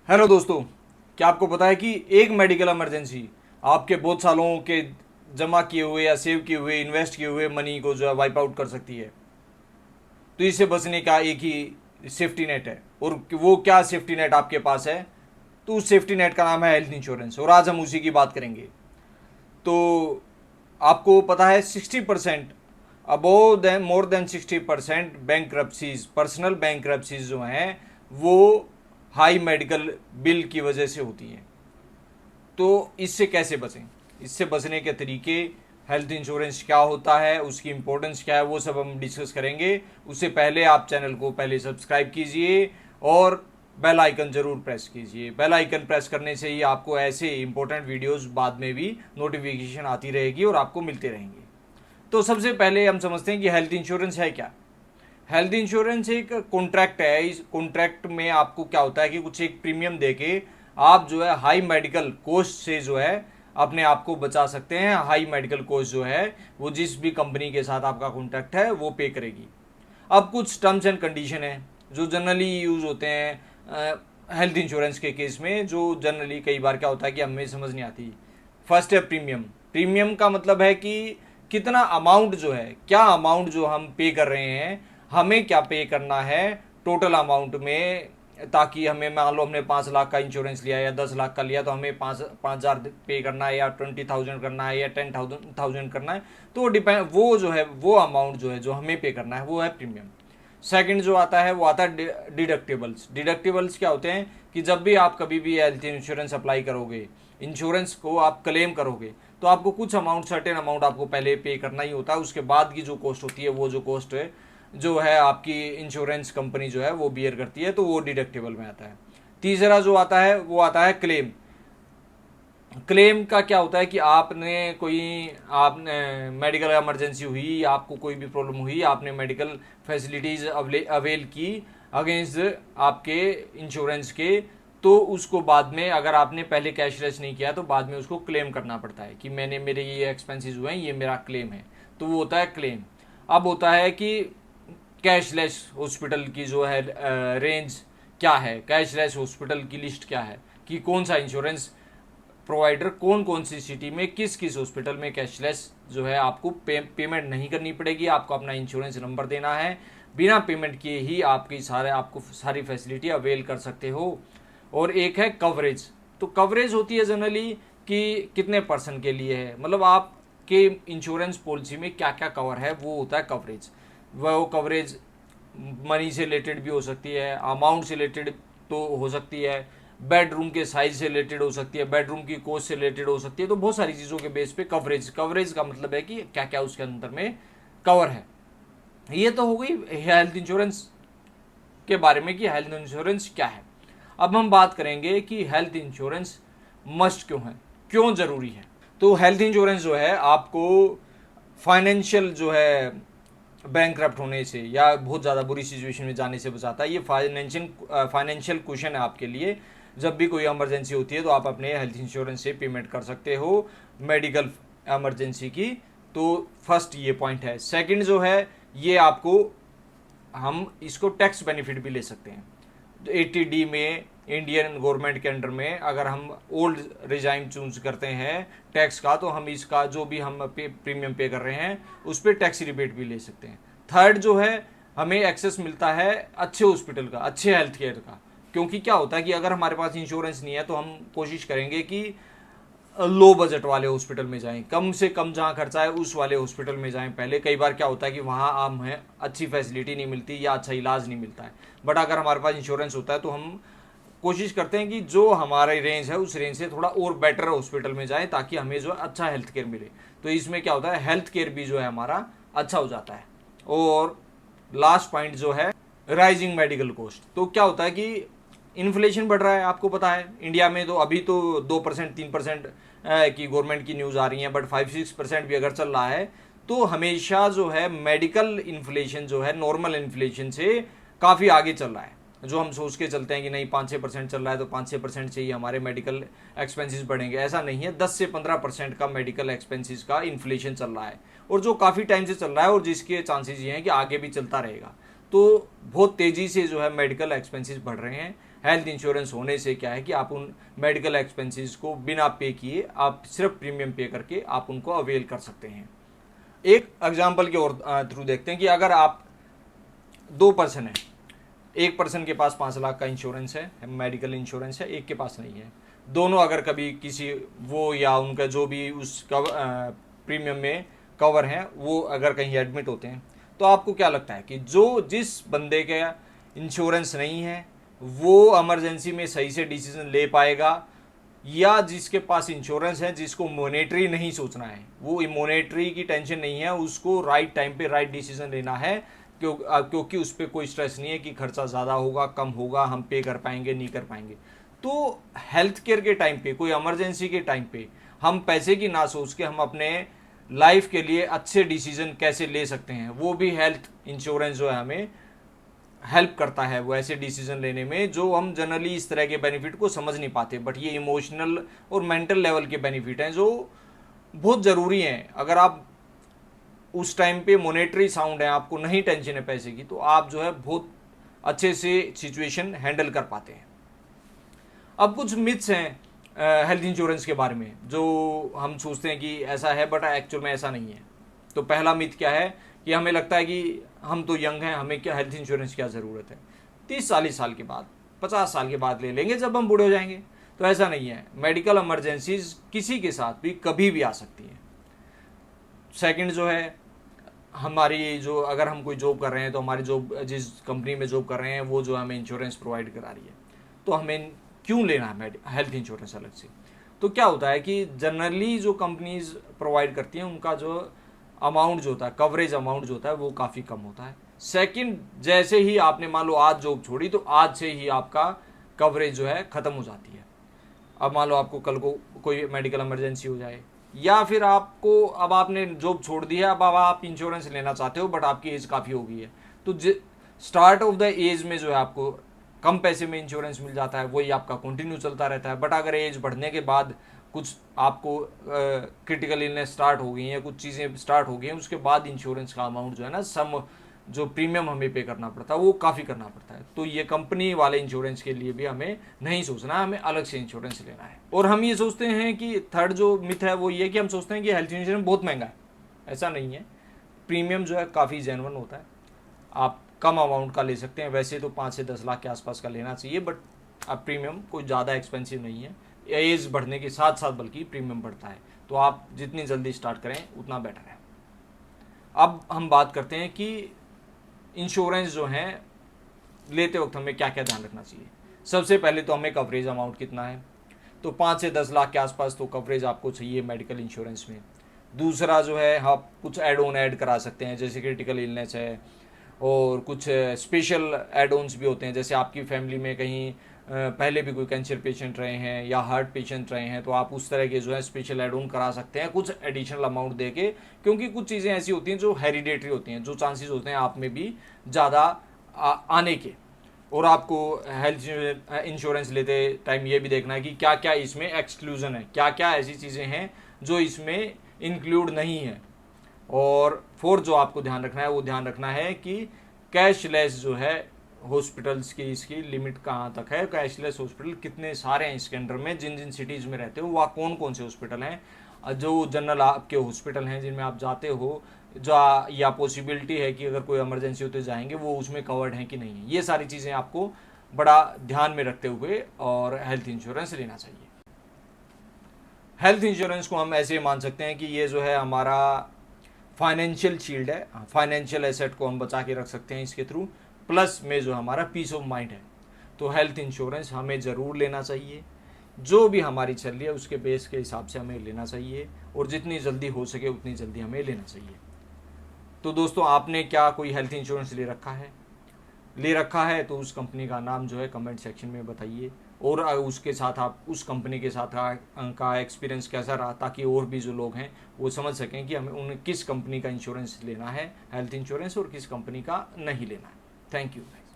Hello दोस्तों, क्या आपको पता है कि एक मेडिकल इमरजेंसी आपके बहुत सालों के जमा किए हुए या सेव किए हुए इन्वेस्ट किए हुए मनी को जो है वाइप आउट कर सकती है। तो इससे बचने का एक ही सेफ्टी नेट है, और वो क्या सेफ्टी नेट आपके पास है? तो उस सेफ्टी नेट का नाम है हेल्थ इंश्योरेंस, और आज हम उसी की बात करेंगे। तो आपको पता है 60% above then more than 60% bank personal bank जो हैं वो हाई मेडिकल बिल की वजह से होती हैं। तो इससे कैसे बचें? इससे बचने के तरीके, हेल्थ इंश्योरेंस क्या होता है, उसकी इंपॉर्टेंस क्या है, वो सब हम डिस्कस करेंगे। उससे पहले आप चैनल को पहले सब्सक्राइब कीजिए और बेल आइकन जरूर प्रेस कीजिए। बेल आइकन प्रेस करने से ही आपको ऐसे इंपॉर्टेंट वीडियोस बाद में भी नोटिफिकेशन आती रहेगी और आपको मिलते रहेंगे। तो सबसे पहले हम समझते हैं कि हेल्थ इंश्योरेंस है क्या। हेल्थ इंश्योरेंस एक कॉन्ट्रैक्ट है। इस कॉन्ट्रैक्ट में आपको क्या होता है कि कुछ एक प्रीमियम देके आप जो है हाई मेडिकल कॉस्ट से जो है अपने आप को बचा सकते हैं। हाई मेडिकल कॉस्ट जो है वो जिस भी कंपनी के साथ आपका कॉन्ट्रैक्ट है वो पे करेगी। अब कुछ टर्म्स एंड कंडीशन है जो जनरली यूज होते हैं हेल्थ इंश्योरेंस के केस में, जो जनरली कई बार क्या होता है कि हमें समझ नहीं आती। फर्स्ट है प्रीमियम। प्रीमियम का मतलब है कि कितना अमाउंट जो है, क्या अमाउंट जो हम पे कर रहे हैं, हमें क्या पे करना है टोटल अमाउंट में, ताकि हमें मान लो हमने 5 लाख का इंश्योरेंस लिया या 10 लाख का लिया तो हमें 5,000 पे करना है या 20,000 करना है या 10,000 करना है। तो वो डिपेंड, वो जो है वो अमाउंट जो है जो हमें पे करना है वो है प्रीमियम। सेकंड जो आता है वो आता है डिडक्टिबल्स। डिडक्टिबल्स क्या होते हैं कि जब भी आप कभी भी हेल्थ इंश्योरेंस अप्लाई करोगे, इंश्योरेंस को आप क्लेम करोगे, तो आपको कुछ अमाउंट, सर्टेन अमाउंट आपको पहले पे करना ही होता है। उसके बाद की जो कॉस्ट होती है वो जो कॉस्ट है जो है आपकी इंश्योरेंस कंपनी जो है वो बियर करती है, तो वो डिडक्टिबल में आता है। तीसरा जो आता है वो आता है क्लेम। क्लेम का क्या होता है कि आपने मेडिकल इमरजेंसी हुई, आपको कोई भी प्रॉब्लम हुई, आपने मेडिकल फैसिलिटीज अवेल की अगेंस्ट आपके इंश्योरेंस के, तो उसको बाद में अगर आपने पहले कैशलेस नहीं किया तो बाद में उसको क्लेम करना पड़ता है कि मेरे ये एक्सपेंसेस हुए हैं, ये मेरा क्लेम है। तो वो होता है क्लेम। अब होता है कि कैशलेस हॉस्पिटल की जो है रेंज क्या है, कैशलेस हॉस्पिटल की लिस्ट क्या है, कि कौन सा इंश्योरेंस प्रोवाइडर कौन कौन सी सिटी में किस किस हॉस्पिटल में कैशलेस जो है आपको पेमेंट नहीं करनी पड़ेगी। आपको अपना इंश्योरेंस नंबर देना है, बिना पेमेंट किए ही आपको सारी फैसिलिटी अवेल कर सकते हो। और एक है कवरेज। तो कवरेज होती है जनरली कि कितने पर्सन के लिए है, मतलब आपके इंश्योरेंस पॉलिसी में क्या क्या कवर है, वो होता है कवरेज। वो कवरेज मनी से रिलेटेड भी हो सकती है, अमाउंट से रिलेटेड तो हो सकती है, बेडरूम के साइज से रिलेटेड हो सकती है, बेडरूम की कॉस्ट से रिलेटेड हो सकती है। तो बहुत सारी चीज़ों के बेस पे कवरेज, कवरेज का मतलब है कि क्या क्या उसके अंदर में कवर है। ये तो हो गई हेल्थ इंश्योरेंस के बारे में कि हेल्थ इंश्योरेंस क्या है। अब हम बात करेंगे कि हेल्थ इंश्योरेंस मस्ट क्यों है, क्यों ज़रूरी है। तो हेल्थ इंश्योरेंस जो है आपको फाइनेंशियल जो है बैंकक्रप्ट होने से या बहुत ज़्यादा बुरी सिचुएशन में जाने से बचाता है। ये फाइनेंशियल क्वेश्चन है आपके लिए। जब भी कोई इमरजेंसी होती है तो आप अपने हेल्थ इंश्योरेंस से पेमेंट कर सकते हो मेडिकल इमरजेंसी की। तो फर्स्ट ये पॉइंट है। सेकंड जो है, ये आपको, हम इसको टैक्स बेनिफिट भी ले सकते हैं। तो 80D में इंडियन गवर्नमेंट के अंडर में अगर हम ओल्ड रिजाइम चूज करते हैं टैक्स का, तो हम इसका जो भी हम प्रीमियम पे कर रहे हैं उस पर टैक्स रिबेट भी ले सकते हैं। थर्ड जो है, हमें एक्सेस मिलता है अच्छे हॉस्पिटल का, अच्छे हेल्थ केयर का। क्योंकि क्या होता है कि अगर हमारे पास इंश्योरेंस नहीं है तो हम कोशिश करेंगे कि लो बजट वाले हॉस्पिटल में जाएं, कम से कम जहाँ खर्चा है उस वाले हॉस्पिटल में जाएं पहले। कई बार क्या होता है कि वहाँ हमें अच्छी फैसिलिटी नहीं मिलती या अच्छा इलाज नहीं मिलता है। बट अगर हमारे पास इंश्योरेंस होता है तो हम कोशिश करते हैं कि जो हमारी रेंज है उस रेंज से थोड़ा और बेटर हॉस्पिटल में जाएं ताकि हमें जो अच्छा हेल्थ केयर मिले। तो इसमें क्या होता है, हेल्थ केयर भी जो है हमारा अच्छा हो जाता है। और लास्ट पॉइंट जो है, राइजिंग मेडिकल कॉस्ट। तो क्या होता है कि इन्फ्लेशन बढ़ रहा है, आपको पता है इंडिया में। तो अभी तो 2% 3% की गवर्नमेंट की न्यूज़ आ रही है, बट 5-6% भी अगर चल रहा है तो हमेशा जो है मेडिकल इन्फ्लेशन जो है नॉर्मल इन्फ्लेशन से काफ़ी आगे चल रहा है। जो हम सोच के चलते हैं कि नहीं 5-6% चल रहा है तो 5-6% से ही हमारे मेडिकल एक्सपेंसेस बढ़ेंगे, ऐसा नहीं है। 10 से 15% का मेडिकल एक्सपेंसेस का इन्फ्लेशन चल रहा है, और जो काफ़ी टाइम से चल रहा है और जिसके चांसेस ये हैं कि आगे भी चलता रहेगा। तो बहुत तेज़ी से जो है मेडिकल एक्सपेंसेस बढ़ रहे हैं। हेल्थ इंश्योरेंस होने से क्या है कि आप उन मेडिकल एक्सपेंसेस को बिना पे किए आप सिर्फ प्रीमियम पे करके आप उनको अवेल कर सकते हैं। एक एग्जांपल के और थ्रू देखते हैं कि अगर आप 2 पर्सन हैं, एक पर्सन के पास 5 लाख का इंश्योरेंस है, मेडिकल इंश्योरेंस है, एक के पास नहीं है। दोनों अगर कभी किसी वो या उनका जो भी उस प्रीमियम में कवर है वो अगर कहीं एडमिट होते हैं, तो आपको क्या लगता है कि जिस बंदे का इंश्योरेंस नहीं है वो इमरजेंसी में सही से डिसीजन ले पाएगा, या जिसके पास इंश्योरेंस है जिसको मॉनेटरी नहीं सोचना है, वो मॉनेटरी की टेंशन नहीं है, उसको राइट टाइम पे राइट डिसीजन लेना है, क्योंकि उस पर कोई स्ट्रेस नहीं है कि खर्चा ज़्यादा होगा कम होगा, हम पे कर पाएंगे नहीं कर पाएंगे। तो हेल्थ केयर के टाइम पे, कोई इमरजेंसी के टाइम पे हम पैसे की ना सोच के हम अपने लाइफ के लिए अच्छे डिसीजन कैसे ले सकते हैं, वो भी हेल्थ इंश्योरेंस जो है हमें हेल्प करता है वो ऐसे डिसीजन लेने में जो हम जनरली इस तरह के बेनिफिट को समझ नहीं पाते, बट ये इमोशनल और मेंटल लेवल के बेनिफिट हैं जो बहुत ज़रूरी हैं। अगर आप उस टाइम पे मॉनेटरी साउंड है, आपको नहीं टेंशन है पैसे की, तो आप जो है बहुत अच्छे से सिचुएशन हैंडल कर पाते हैं। अब कुछ मिथ्स हैं हेल्थ इंश्योरेंस के बारे में जो हम सोचते हैं कि ऐसा है, बट एक्चुअल में ऐसा नहीं है। तो पहला मिथ क्या है कि हमें लगता है कि हम तो यंग हैं, हमें क्या हेल्थ इंश्योरेंस क्या ज़रूरत है, 30-40 साल के बाद 50 साल के बाद ले लेंगे जब हम बूढ़े हो जाएंगे। तो ऐसा नहीं है, मेडिकल इमरजेंसीज किसी के साथ भी कभी भी आ सकती है। सेकंड जो है, हमारी जो अगर हम कोई जॉब कर रहे हैं तो हमारी जॉब जिस कंपनी में जॉब कर रहे हैं वो जो हमें इंश्योरेंस प्रोवाइड करा रही है, तो हमें क्यों लेना है हेल्थ इंश्योरेंस अलग से। तो क्या होता है कि जनरली जो कंपनीज प्रोवाइड करती हैं उनका जो अमाउंट जो होता है, कवरेज अमाउंट जो होता है वो काफ़ी कम होता है। सेकंड, जैसे ही आपने मान लो आज जॉब छोड़ी तो आज से ही आपका कवरेज जो है ख़त्म हो जाती है। अब मान लो आपको कल को कोई मेडिकल इमरजेंसी हो जाए, या फिर आपको अब आपने जॉब छोड़ दी है, अब आप इंश्योरेंस लेना चाहते हो बट आपकी एज काफ़ी हो गई है, तो स्टार्ट ऑफ द एज में जो है आपको कम पैसे में इंश्योरेंस मिल जाता है, वही आपका कंटिन्यू चलता रहता है। बट अगर एज बढ़ने के बाद कुछ आपको क्रिटिकल इलनेस स्टार्ट हो गई हैं, कुछ चीज़ें स्टार्ट हो गई हैं, उसके बाद इंश्योरेंस का अमाउंट जो है ना, सम जो प्रीमियम हमें पे करना पड़ता है वो काफ़ी करना पड़ता है। तो ये कंपनी वाले इंश्योरेंस के लिए भी हमें नहीं सोचना, हमें अलग से इंश्योरेंस लेना है। और हम ये सोचते हैं कि थर्ड जो मिथ है वो ये कि हम सोचते हैं कि हेल्थ इंश्योरेंस बहुत महंगा है। ऐसा नहीं है, प्रीमियम जो है काफ़ी जेन्युइन होता है, आप कम अमाउंट का ले सकते हैं। वैसे तो 5 से 10 लाख के आसपास का लेना चाहिए, बट अब प्रीमियम कोई ज़्यादा एक्सपेंसिव नहीं है। एज बढ़ने के साथ साथ बल्कि प्रीमियम बढ़ता है, तो आप जितनी जल्दी स्टार्ट करें उतना बेटर है। अब हम बात करते हैं कि इंश्योरेंस जो है लेते वक्त हमें क्या क्या ध्यान रखना चाहिए। सबसे पहले तो हमें कवरेज अमाउंट कितना है, तो 5 से 10 लाख के आसपास तो कवरेज आपको चाहिए मेडिकल इंश्योरेंस में। दूसरा जो है, आप कुछ एड ऑन ऐड करा सकते हैं, जैसे क्रिटिकल इलनेस है, और कुछ स्पेशल एड ऑन्स भी होते हैं, जैसे आपकी फैमिली में कहीं पहले भी कोई कैंसर पेशेंट रहे हैं या हार्ट पेशेंट रहे हैं, तो आप उस तरह के जो है स्पेशल एड ऑन करा सकते हैं कुछ एडिशनल अमाउंट दे के, क्योंकि कुछ चीज़ें ऐसी होती हैं जो हेरिडेटरी होती हैं, जो चांसेस होते हैं आप में भी ज़्यादा आने के। और आपको हेल्थ इंश्योरेंस लेते टाइम ये भी देखना है कि क्या क्या इसमें एक्सक्लूजन है, क्या क्या ऐसी चीज़ें हैं जो इसमें इंक्लूड नहीं है। और फोर्थ जो आपको ध्यान रखना है वो ध्यान रखना है कि कैशलेस जो है हॉस्पिटल्स की इसकी लिमिट कहाँ तक है, कैशलेस हॉस्पिटल कितने सारे हैं इसके अंडर में, जिन जिन सिटीज़ में रहते हो वहाँ कौन कौन से हॉस्पिटल हैं, जो जनरल आपके हॉस्पिटल हैं जिनमें आप जाते हो, जो या पॉसिबिलिटी है कि अगर कोई इमरजेंसी होते जाएंगे वो उसमें कवर्ड हैं कि नहीं है। ये सारी चीज़ें आपको बड़ा ध्यान में रखते हुए और हेल्थ इंश्योरेंस लेना चाहिए। हेल्थ इंश्योरेंस को हम ऐसे मान सकते हैं कि ये जो है हमारा फाइनेंशियल शील्ड है, फाइनेंशियल एसेट को हम बचा के रख सकते हैं इसके थ्रू, प्लस में जो हमारा पीस ऑफ माइंड है। तो हेल्थ इंश्योरेंस हमें ज़रूर लेना चाहिए, जो भी हमारी चल रही है उसके बेस के हिसाब से हमें लेना चाहिए, और जितनी जल्दी हो सके उतनी जल्दी हमें लेना चाहिए। तो दोस्तों, आपने क्या कोई हेल्थ इंश्योरेंस ले रखा है तो उस कंपनी का नाम जो है कमेंट सेक्शन में बताइए, और उसके साथ आप उस कंपनी के साथ का एक्सपीरियंस कैसा रहा, ताकि और भी जो लोग हैं वो समझ सकें कि हमें उन्हें किस कंपनी का इंश्योरेंस लेना है हेल्थ इंश्योरेंस, और किस कंपनी का नहीं लेना है। Thank you.